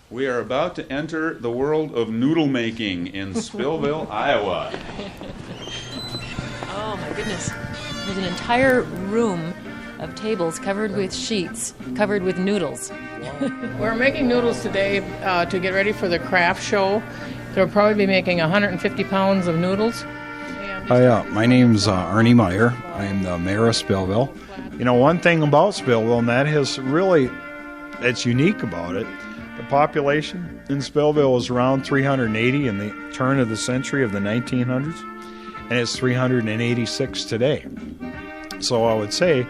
We are about to enter the world of noodle making in Spillville, Iowa. Oh my goodness. There's an entire room of tables covered with sheets, covered with noodles. We're making noodles today to get ready for the craft show. They'll probably be making 150 pounds of noodles. Hi, my name's Arnie Meyer. I'm the mayor of Spillville. You know, one thing about Spillville, and that is really, that's unique about it, the population in Spillville was around 380 in the turn of the century of the 1900s, and it's 386 today. So I would say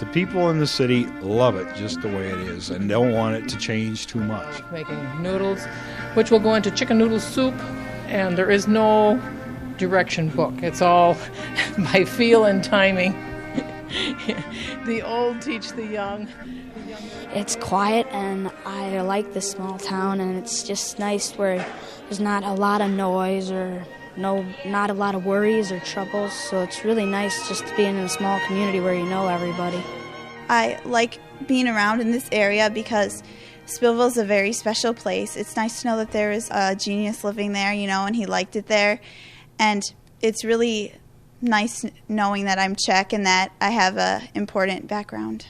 the people in the city love it just the way it is and don't want it to change too much. Making noodles, which will go into chicken noodle soup, and there is no direction book. It's all by feel and timing. The old teach the young. It's quiet, and I like the small town, and it's just nice where there's not a lot of noise or not a lot of worries or troubles, so it's really nice just to be in a small community where you know everybody. I like being around in this area because Spillville is a very special place. It's nice to know that there is a genius living there, you know, and he liked it there. And it's really nice knowing that I'm Czech and that I have an important background.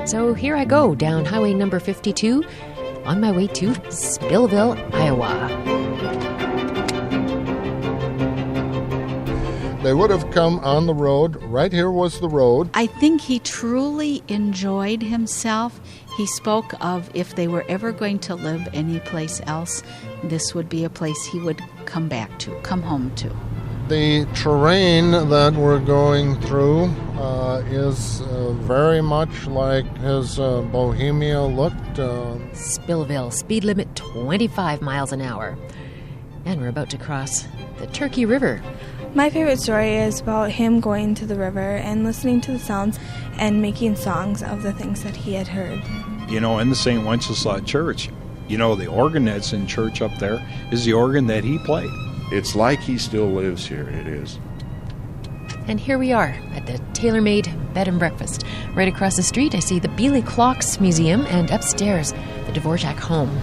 So here I go down highway number 52 on my way to Spillville, Iowa. They would have come on the road. Right here was the road. I think he truly enjoyed himself. He spoke of if they were ever going to live anyplace else, this would be a place he would come back to, come home to. The terrain that we're going through is very much like his Bohemia looked. Spillville, speed limit 25 miles an hour. And we're about to cross the Turkey River. My favorite story is about him going to the river and listening to the sounds and making songs of the things that he had heard. You know, in the St. Wenceslaus Church, you know, the organ that's in church up there is the organ that he played. It's like he still lives here, it is. And here we are at the tailor-made bed and breakfast. Right across the street, I see the Beely Clocks Museum, and upstairs, the Dvorak home.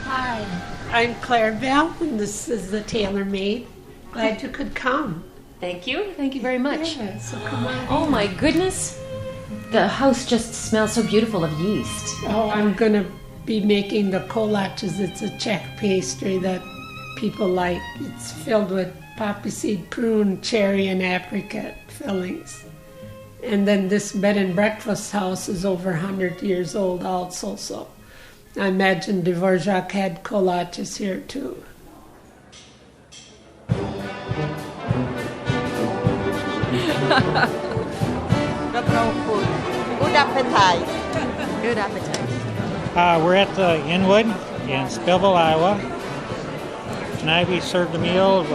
Hi, I'm Claire Bell, and this is the tailor-made. Glad you could come. Thank you. Thank you very much. Yeah, so come on. Oh, my goodness. The house just smells so beautiful of yeast. Oh, I'm going to be making the kolaches. It's a Czech pastry that people like. It's filled with poppy seed, prune, cherry, and apricot fillings. And then this bed and breakfast house is over 100 years old also, so I imagine Dvorak had kolaches here too. Good appetite. Good appetite. We're at the Inwood in Spillville, Iowa. Tonight we served a meal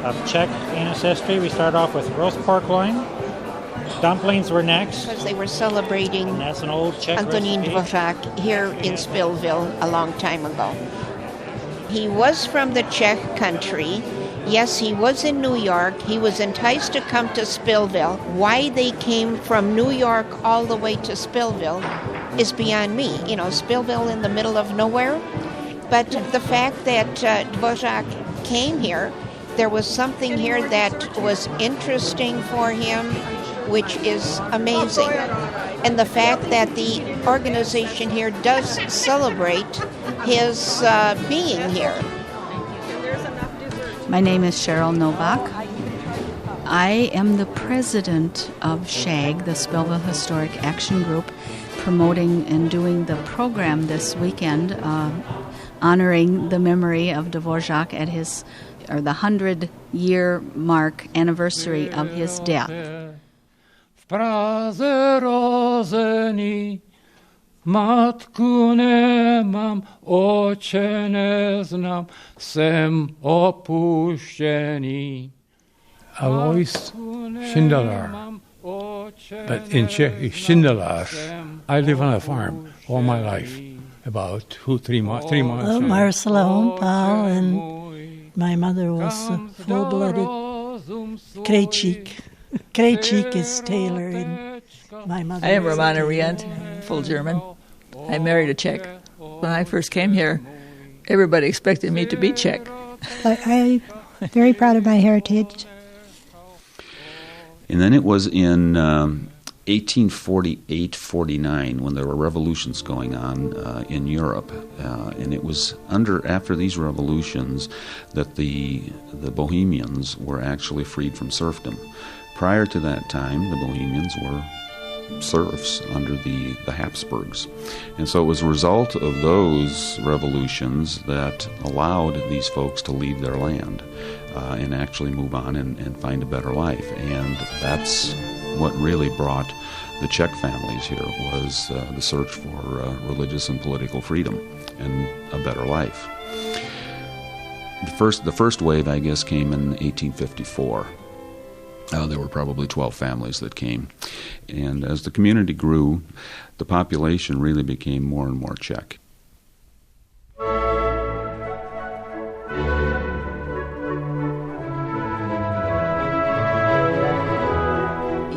of Czech ancestry. We start off with roast pork loin. Dumplings were next. Because they were celebrating and that's an old Czech Antonín Dvořák here in Spillville a long time ago. He was from the Czech country. Yes, he was in New York. He was enticed to come to Spillville. Why they came from New York all the way to Spillville is beyond me. You know, Spillville in the middle of nowhere. But the fact that Dvořák came here, there was something here that was interesting for him, which is amazing. And the fact that the organization here does celebrate his being here. My name is Cheryl Novak. I am the president of SHAG, the Spillville Historic Action Group, promoting and doing the program this weekend, honoring the memory of Dvořák at the 100-year mark anniversary of his death. V Praze rozený, matku nemám, oče neznám, jsem opuštěný. Alois Schindelar, but in Czech is Schindelář. I live on a farm all my life, about 3 months. Marcela Hompal and My mother was full-blooded Krejcik. Krejcik is Taylor in my mother. I am Romana Rient, full German. I married a Czech. When I first came here, everybody expected me to be Czech. I'm very proud of my heritage. And then it was in 1848-49 when there were revolutions going on in Europe, and it was after these revolutions that the Bohemians were actually freed from serfdom. Prior to that time, the Bohemians were serfs under the Habsburgs. And so it was a result of those revolutions that allowed these folks to leave their land and actually move on and find a better life. And that's what really brought the Czech families here, was the search for religious and political freedom and a better life. The first wave, I guess, came in 1854. There were probably 12 families that came. And as the community grew, the population really became more and more Czech.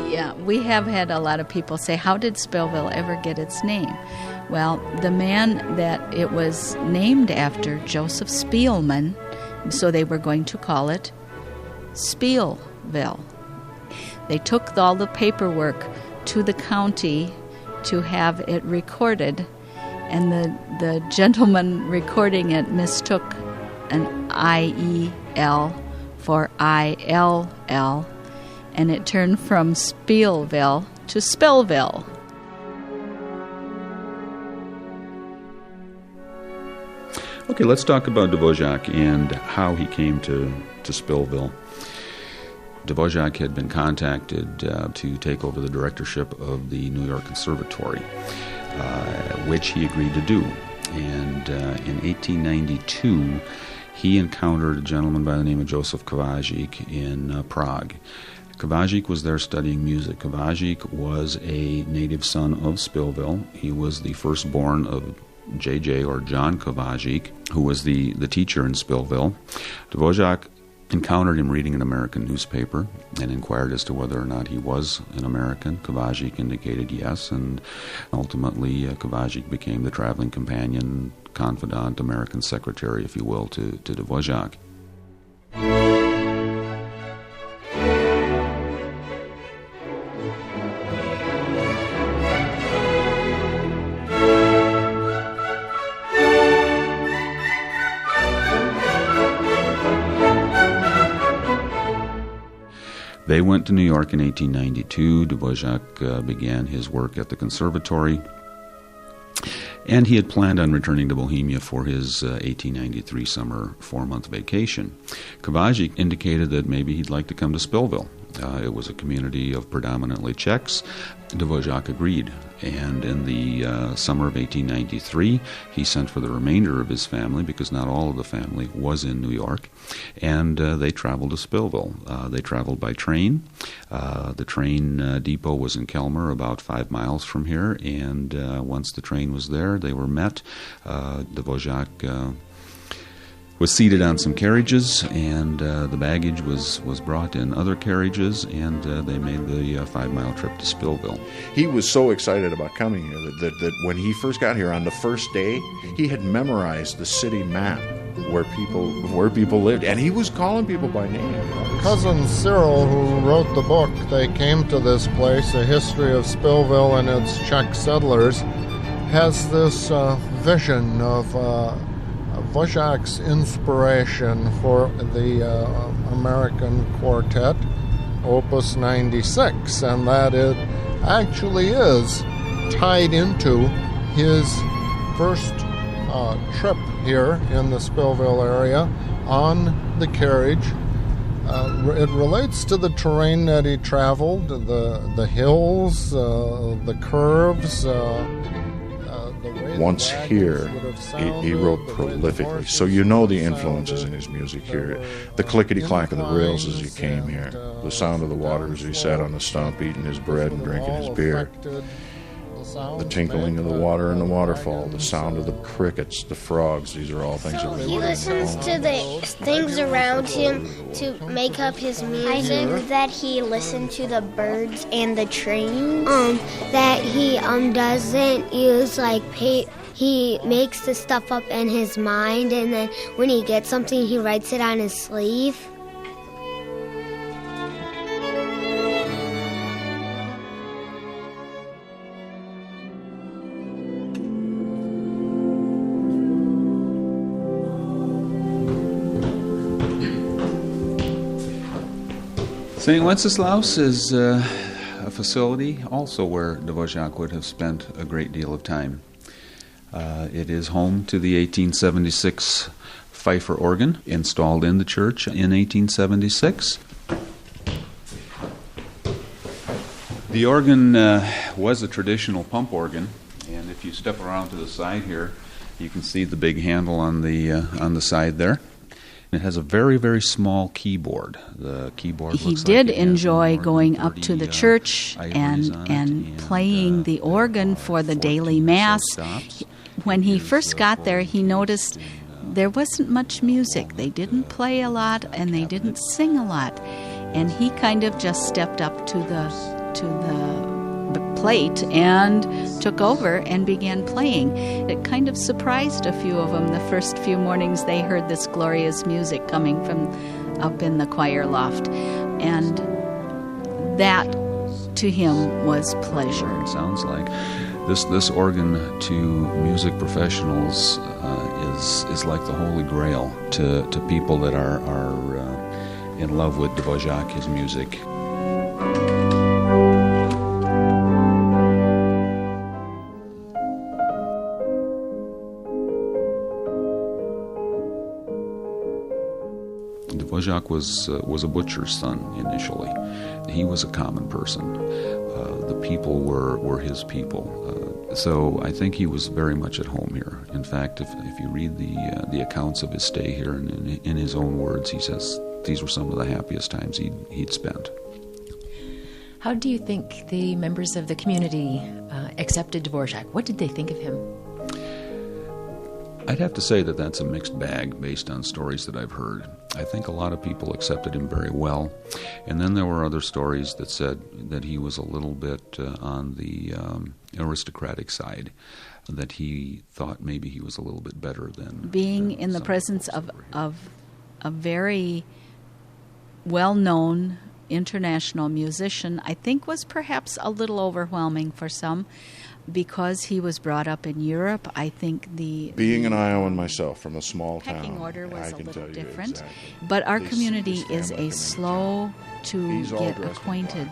Yeah, we have had a lot of people say, how did Spillville ever get its name? Well, the man that it was named after, Joseph Spielman, so they were going to call it Spillville. They took all the paperwork to the county to have it recorded, and the gentleman recording it mistook an I-E-L for I-L-L, and it turned from Spillville to Spillville. Okay, let's talk about Dvořák and how he came to Spillville. Dvořák had been contacted to take over the directorship of the New York Conservatory, which he agreed to do. And in 1892, he encountered a gentleman by the name of Joseph Kováčik in Prague. Kováčik was there studying music. Kováčik was a native son of Spillville. He was the firstborn of J.J. or John Kováčik, who was the teacher in Spillville. Dvořák encountered him reading an American newspaper and inquired as to whether or not he was an American. Kováčik indicated yes, and ultimately Kováčik became the traveling companion, confidant, American secretary, if you will, to Dvořák. They went to New York in 1892. Dvořák began his work at the conservatory, and he had planned on returning to Bohemia for his 1893 summer 4-month vacation. Kováčik indicated that maybe he'd like to come to Spillville. It was a community of predominantly Czechs. Dvořák agreed, and in the summer of 1893, he sent for the remainder of his family, because not all of the family was in New York, and they traveled to Spillville. They traveled by train. The train depot was in Kelmer, about 5 miles from here, and once the train was there, they were met. Dvořák was seated on some carriages, and the baggage was brought in other carriages, and they made the 5-mile trip to Spillville. He was so excited about coming here that when he first got here on the first day, he had memorized the city map where people lived, and he was calling people by name. Cousin Cyril, who wrote the book, they came to this place, A History of Spillville and Its Czech Settlers, has this vision of Dvořák's inspiration for the American quartet, Opus 96, and that it actually is tied into his first trip here in the Spillville area on the carriage. It relates to the terrain that he traveled, the hills, the curves. Once here, he wrote prolifically, so you know the influences in his music here. The clickety-clack of the rails as he came here, the sound of the water as he sat on the stump eating his bread and drinking his beer. The tinkling of the water in the waterfall, the sound of the crickets, the frogs, these are all things that He listens to the things around him to make up his music. I think that he listened to the birds and the trains. That he doesn't use he makes the stuff up in his mind, and then when he gets something, he writes it on his sleeve. St. Wenceslaus is a facility also where Dvořák would have spent a great deal of time. It is home to the 1876 Pfeifer organ, installed in the church in 1876. The organ was a traditional pump organ, and if you step around to the side here, you can see the big handle on the side there. It has a very, very small keyboard. The keyboard he did enjoy going up to the church and playing the organ for the daily Mass. When he first got there, he noticed there wasn't much music. They didn't play a lot and they didn't sing a lot. And he kind of just stepped up to the plate and took over and began playing. It kind of surprised a few of them the first few mornings they heard this glorious music coming from up in the choir loft. And that to him was pleasure. It sounds like this organ to music professionals is like the Holy Grail to people that are in love with Dvořák, his music. Dvořák was a butcher's son initially. He was a common person. The people were his people. So I think he was very much at home here. In fact, if you read the accounts of his stay here, and in his own words, he says these were some of the happiest times he'd spent. How do you think the members of the community accepted Dvořák? What did they think of him? I'd have to say that that's a mixed bag based on stories that I've heard. I think a lot of people accepted him very well. And then there were other stories that said that he was a little bit on the aristocratic side, that he thought maybe he was a little bit better than... Being in the presence of a very well-known international musician, I think was perhaps a little overwhelming for some. Because he was brought up in Europe, I think being an Iowan myself from a small town, pecking order was a little different. Exactly. But our community is a slow to get acquainted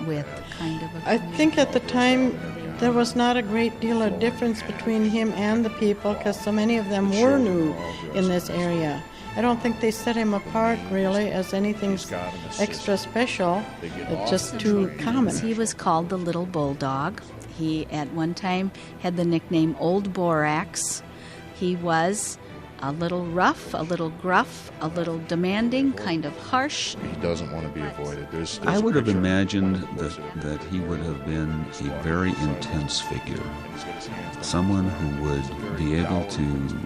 with kind of a community. I think at the time there was not a great deal of difference between him and the people because so many of them were new in this area. I don't think they set him apart really as anything extra special. It's just too common. He was called the Little Bulldog. He, at one time, had the nickname Old Borax. He was a little rough, a little gruff, a little demanding, kind of harsh. He doesn't want to be avoided. I would have imagined that he would have been a very intense figure. Someone who would be able to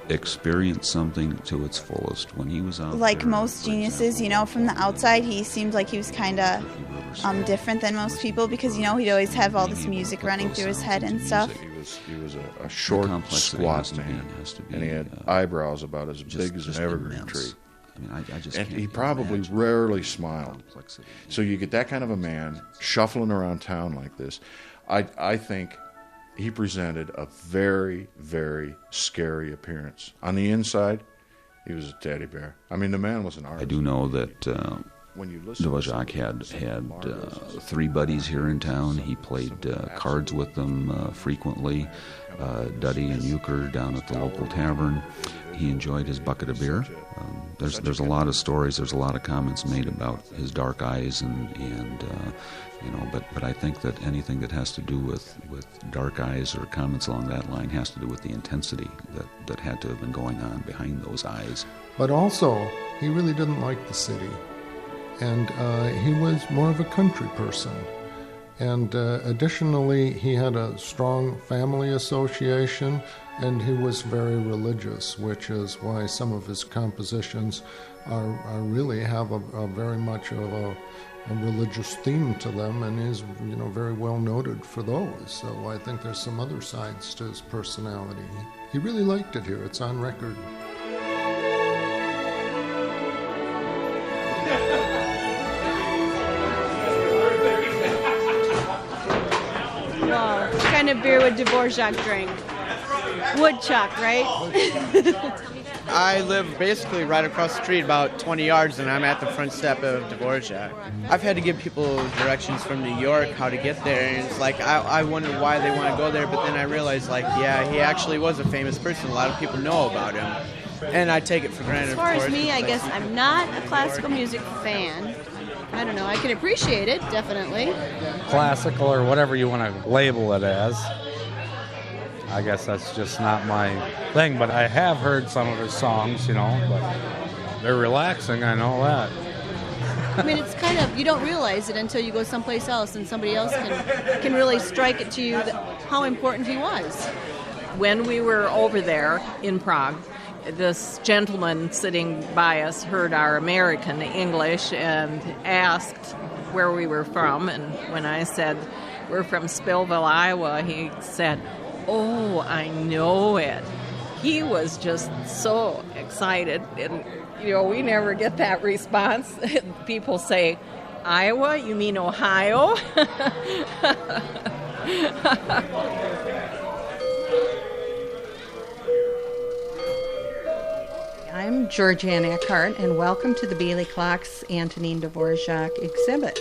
experience something to its fullest when he was out like there, most geniuses, from the outside, he seemed like he was kind of different than most people because, he'd always have all this music running through his head and stuff. He was a short, squat man, and he had eyebrows about as big as an evergreen tree. I just and he probably rarely smiled. So you get that kind of a man shuffling around town like this. I think he presented a very, very scary appearance. On the inside, he was a teddy bear. The man was an artist. I do know that Dvořák had three buddies here in town. He played cards with them frequently, Duddy and Euchre down at the local tavern. He enjoyed his bucket of beer. There's a lot of stories. There's a lot of comments made about his dark eyes but I think that anything that has to do with dark eyes or comments along that line has to do with the intensity that had to have been going on behind those eyes. But also, he really didn't like the city, and he was more of a country person. And additionally, he had a strong family association, and he was very religious, which is why some of his compositions are really have a very much of a religious theme to them, and is very well noted for those. So I think there's some other sides to his personality. He really liked it here. It's on record. Wow. What kind of beer would Dvorak drink? Woodchuck, right? I live basically right across the street, about 20 yards, and I'm at the front step of Dvorak. I've had to give people directions from New York how to get there, and it's like I wondered why they want to go there, but then I realized, like, yeah, he actually was a famous person. A lot of people know about him, and I take it for granted. As far of course. as me, I guess I'm not a classical music fan. I don't know. I can appreciate it, definitely. Classical or whatever you want to label it as. I guess that's just not my thing, but I have heard some of his songs, but they're relaxing, I know that. I mean, it's kind of, you don't realize it until you go someplace else and somebody else can really strike it to you how important he was. When we were over there in Prague, this gentleman sitting by us heard our American English and asked where we were from, and when I said we're from Spillville, Iowa, he said, "Oh, I know it." He was just so excited, and we never get that response. People say, "Iowa? You mean Ohio?" I'm Georgianne Eckhart, and welcome to the Beely Clocks Antonín Dvořák exhibit.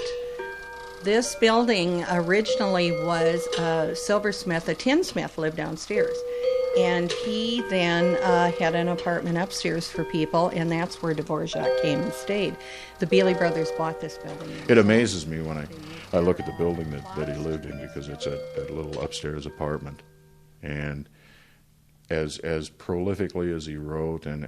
This building originally was a silversmith, a tinsmith lived downstairs, and he then had an apartment upstairs for people, and that's where Dvořák came and stayed. The Beely brothers bought this building. It amazes me when I look at the building that he lived in, because it's that little upstairs apartment, and as prolifically as he wrote and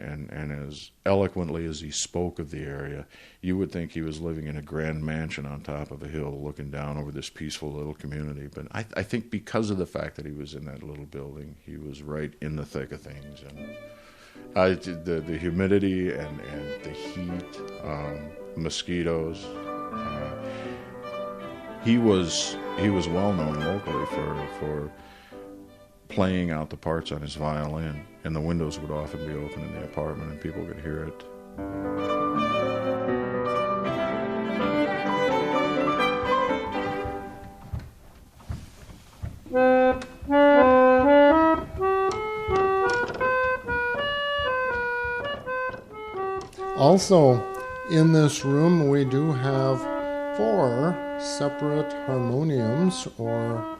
as eloquently as he spoke of the area, you would think he was living in a grand mansion on top of a hill looking down over this peaceful little community. But I think because of the fact that he was in that little building, he was right in the thick of things. And the humidity and the heat, mosquitoes. He was well known locally for playing out the parts on his violin, and the windows would often be open in the apartment and people could hear it. Also, in this room we do have 4 separate harmoniums or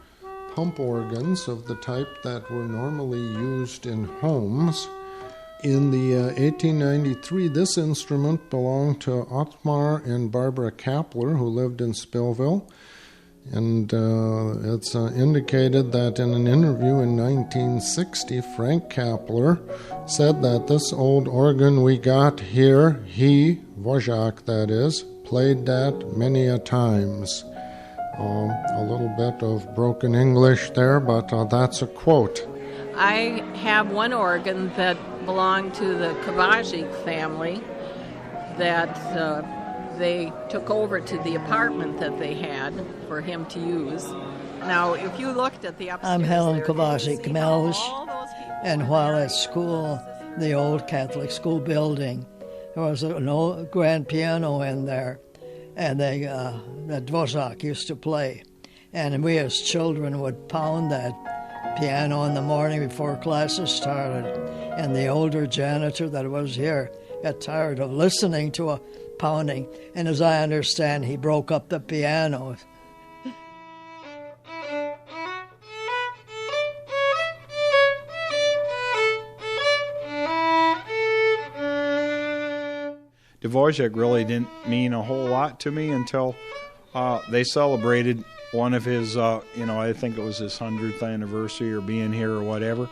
pump organs of the type that were normally used in homes. In the 1893, this instrument belonged to Ottmar and Barbara Kapler, who lived in Spillville. And it's indicated that in an interview in 1960, Frank Kapler said that this old organ we got here, he, Dvořák that is, played that many a times. A little bit of broken English there, but that's a quote. I have one organ that belonged to the Kovacic family that they took over to the apartment that they had for him to use. Now, if you looked at the upstairs, I'm Helen Kovacic Melch, and while at school, the old Catholic school building, there was an old grand piano in there, and that Dvořák used to play. And we as children would pound that piano in the morning before classes started. And the older janitor that was here got tired of listening to a pounding. And as I understand, he broke up the piano. Dvořák really didn't mean a whole lot to me until they celebrated one of his, I think it was his 100th anniversary or being here or whatever.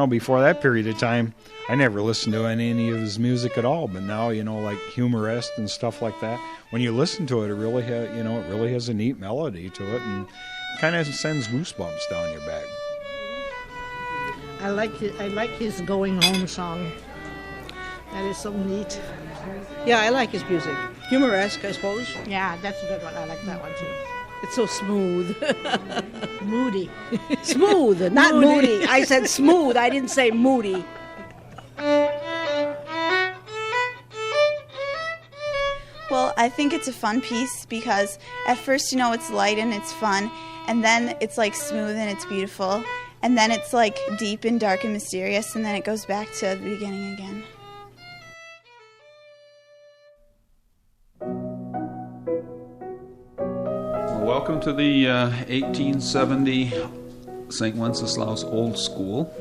before that period of time, I never listened to any of his music at all. But now, like Humorist and stuff like that, when you listen to it, it really has a neat melody to it, and kind of sends goosebumps down your back. I like his Going Home song. That is so neat. Yeah, I like his music. Humoresque, I suppose. Yeah, that's a good one. I like that one too. It's so smooth. Moody. Smooth, not moody. I said smooth. I didn't say moody. Well, I think it's a fun piece because at first, it's light and it's fun, and then it's like smooth and it's beautiful, and then it's like deep and dark and mysterious, and then it goes back to the beginning again. Welcome to the 1870 St. Wenceslaus Old School,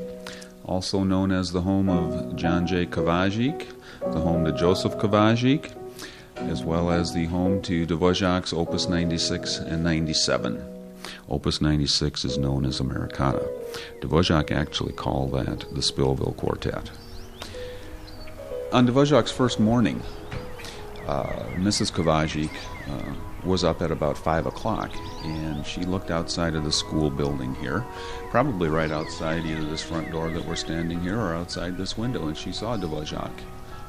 also known as the home of John J. Kováčik, the home to Joseph Kováčik, as well as the home to Dvořák's Opus 96 and 97. Opus 96 is known as Americana. Dvořák actually called that the Spillville Quartet. On Dvořák's first morning, Mrs. Kováčik was up at about 5 o'clock, and she looked outside of the school building here, probably right outside either this front door that we're standing here or outside this window, and she saw Dvořák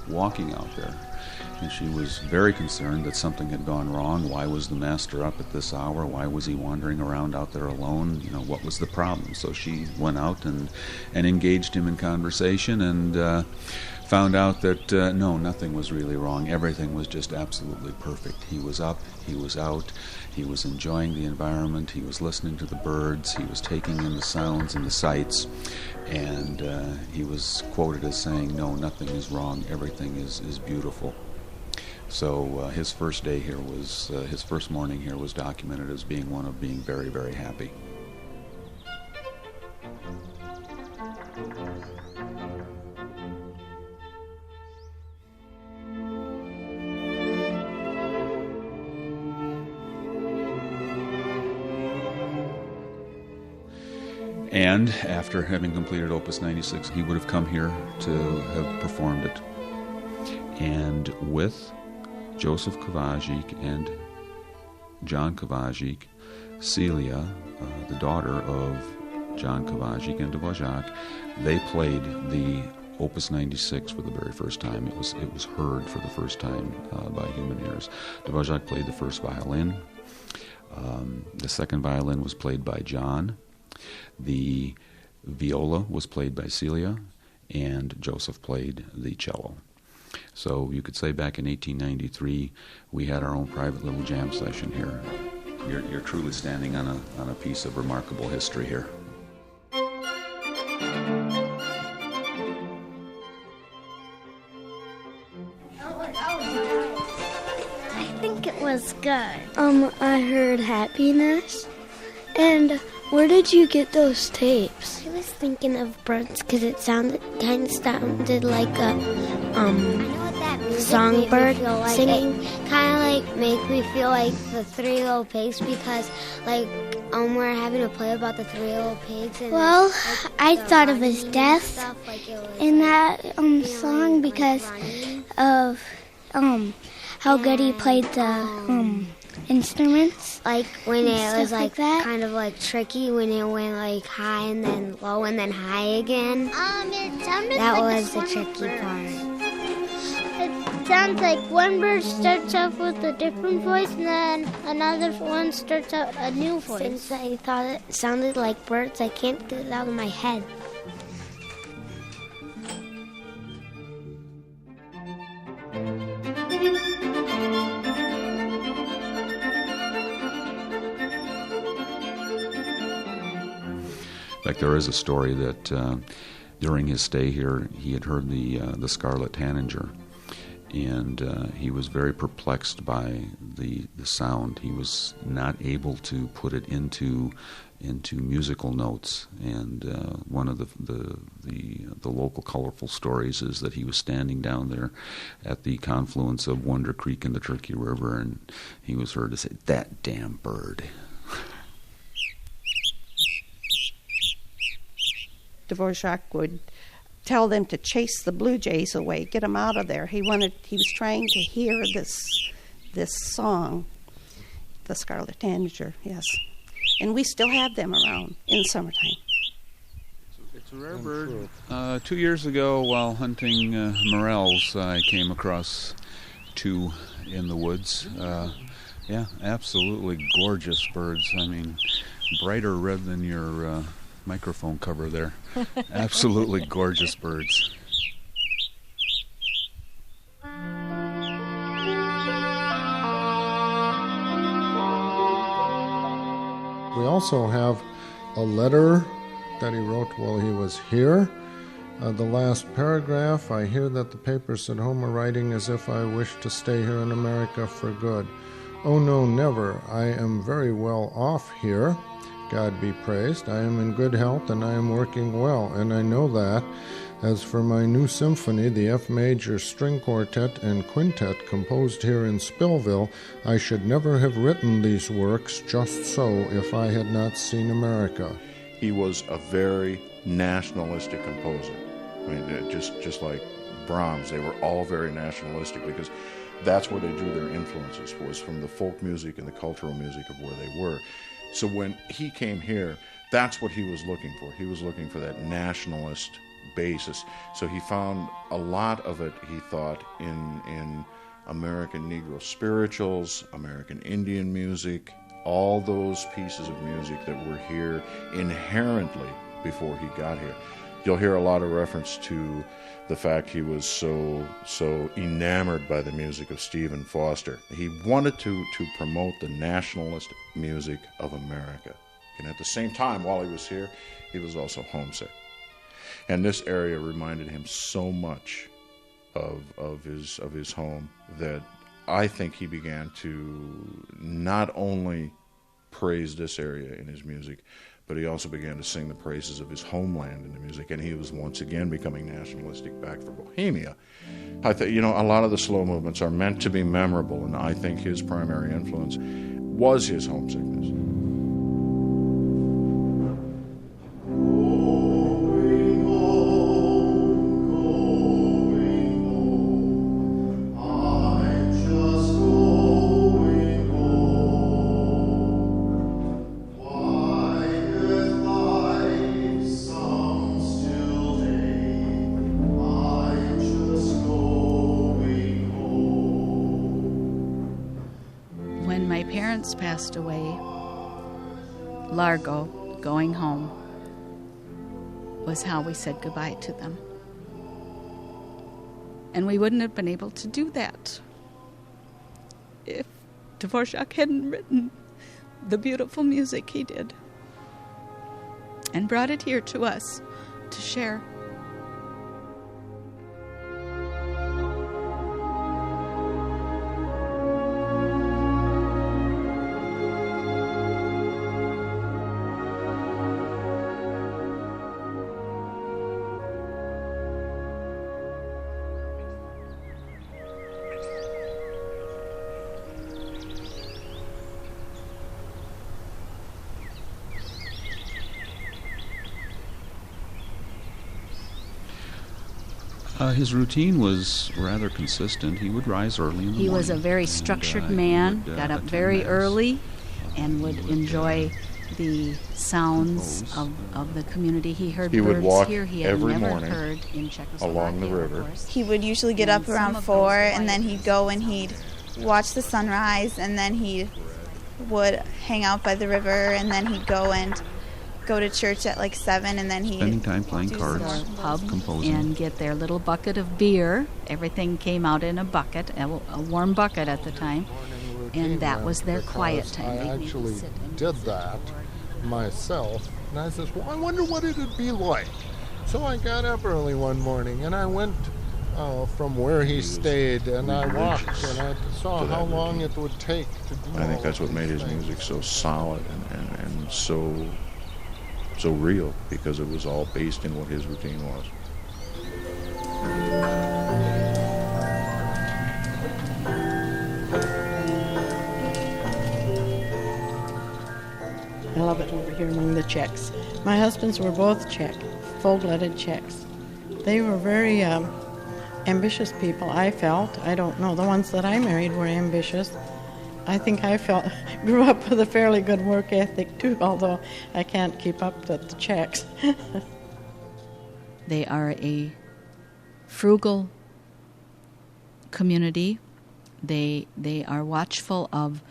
walking out there. And she was very concerned that something had gone wrong. Why was the master up at this hour? Why was he wandering around out there alone? What was the problem? So she went out and engaged him in conversation and found out that no, nothing was really wrong. Everything was just absolutely perfect. He was up, he was out, he was enjoying the environment, he was listening to the birds, he was taking in the sounds and the sights, and he was quoted as saying, no, nothing is wrong, everything is beautiful. So his first day here was, his first morning here was documented as being one of being very, very happy. And after having completed Opus 96, he would have come here to have performed it. And with Joseph Kováčik and John Kováčik, Celia, the daughter of John Kováčik and Dvořák, they played the Opus 96 for the very first time. It was heard for the first time by human ears. Dvořák played the first violin. The second violin was played by John. The viola was played by Celia, and Joseph played the cello. So you could say back in 1893, we had our own private little jam session here. You're truly standing on a piece of remarkable history here. I think it was good. I heard Happiness. And where did you get those tapes? I was thinking of birds because it kind of sounded like a songbird singing. Kind of like make me feel like the Three Little Pigs because we're having a play about the Three Little Pigs. And I thought of his death in that song because of how good he played the instruments. Like when it was kind of tricky when it went high and then low and then high again. That was the tricky part. It sounds like one bird starts off with a different voice and then another one starts out a new voice. Since I thought it sounded like birds, I can't get it out of my head. In fact, there is a story that during his stay here, he had heard the scarlet tanager, and he was very perplexed by the sound. He was not able to put it into musical notes. And one of the local colorful stories is that he was standing down there at the confluence of Wonder Creek and the Turkey River, and he was heard to say, "That damn bird." Dvorak would tell them to chase the blue jays away, get them out of there. He was trying to hear this song, the Scarlet Tanager, yes. And we still have them around in summertime. It's a rare bird. 2 years ago, while hunting morels, I came across 2 in the woods. Yeah, absolutely gorgeous birds. I mean, brighter red than your microphone cover there. Absolutely gorgeous birds. We also have a letter that he wrote while he was here. The last paragraph, I hear that the papers at home are writing as if I wish to stay here in America for good. Oh no, never. I am very well off here. God be praised. I am in good health and I am working well, and I know that. As for my new symphony, the F major string quartet and quintet composed here in Spillville, I should never have written these works just so if I had not seen America. He was a very nationalistic composer. I mean, just like Brahms, they were all very nationalistic because that's where they drew their influences, was from the folk music and the cultural music of where they were. So when he came here, that's what he was looking for. He was looking for that nationalist basis. So he found a lot of it, he thought, in American Negro spirituals, American Indian music, all those pieces of music that were here inherently before he got here. You'll hear a lot of reference to the fact he was so enamored by the music of Stephen Foster. He wanted to promote the nationalist music of America. And at the same time, while he was here, he was also homesick. And this area reminded him so much of his home that I think he began to not only praise this area in his music, but he also began to sing the praises of his homeland in the music, and he was once again becoming nationalistic back for Bohemia. I think, a lot of the slow movements are meant to be memorable, and I think his primary influence was his homesickness. Passed away, Largo, going home, was how we said goodbye to them. And we wouldn't have been able to do that if Dvorak hadn't written the beautiful music he did and brought it here to us to share. His routine was rather consistent. He would rise early in the morning. He was a very structured man, got up very early, and would enjoy the sounds of the community. He heard birds here he had never heard in Czechoslovakia along the river. He would usually get up around 4, and then he'd go and he'd watch the sunrise, and then he would hang out by the river, and then he'd go to church at like 7, and then spending time playing cards, pub, composing, and get their little bucket of beer. Everything came out in a bucket, a warm bucket at the time, and that was their quiet time. I actually did that myself, and I said, well, I wonder what it would be like. So I got up early one morning, and I went from where he stayed, and I walked, and I saw how long it would take to do I think that's what made his music so solid and so real, because it was all based in what his routine was. I love it over here among the Czechs. My husbands were both Czech. full-blooded Czechs. They were very ambitious people, I felt. I don't know. The ones that I married were ambitious. I think I grew up with a fairly good work ethic too, although I can't keep up with the Czechs. They are a frugal community. They are watchful of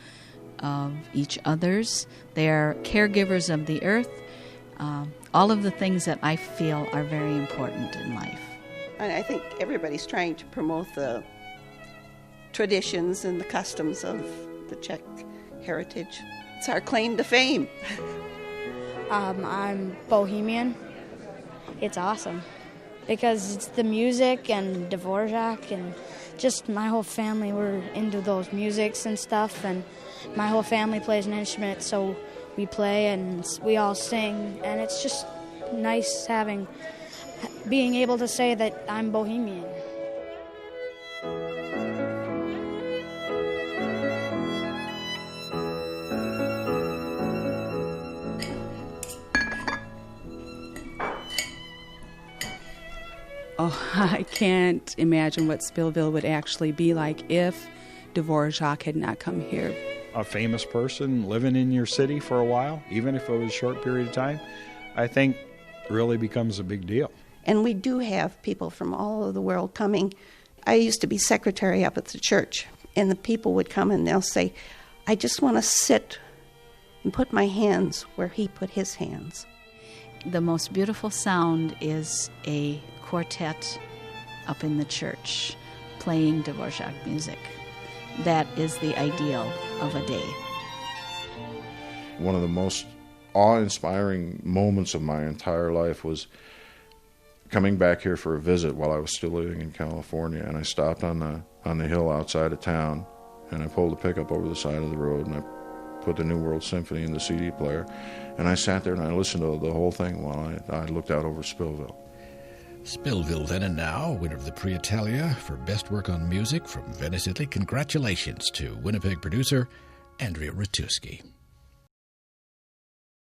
each other's. They are caregivers of the earth. All of the things that I feel are very important in life. And I think everybody's trying to promote the traditions and the customs of the Czech heritage. It's our claim to fame. I'm Bohemian. It's awesome because it's the music and Dvorak and just my whole family, we're into those musics and stuff, and my whole family plays an instrument, so we play and we all sing, and it's just nice being able to say that I'm Bohemian. Oh, I can't imagine what Spillville would actually be like if Dvorak had not come here. A famous person living in your city for a while, even if it was a short period of time, I think really becomes a big deal. And we do have people from all over the world coming. I used to be secretary up at the church, and the people would come and they'll say, I just want to sit and put my hands where he put his hands. The most beautiful sound is a quartet up in the church playing Dvorak music. That is the ideal of a day. One of the most awe-inspiring moments of my entire life was coming back here for a visit while I was still living in California, and I stopped on the hill outside of town, and I pulled a pickup over the side of the road, and I put the New World Symphony in the CD player, and I sat there and I listened to the whole thing while I looked out over Spillville. Spillville Then and Now, winner of the Prix Italia for Best Work on Music from Venice, Italy. Congratulations to Winnipeg producer Andrea Ratuski.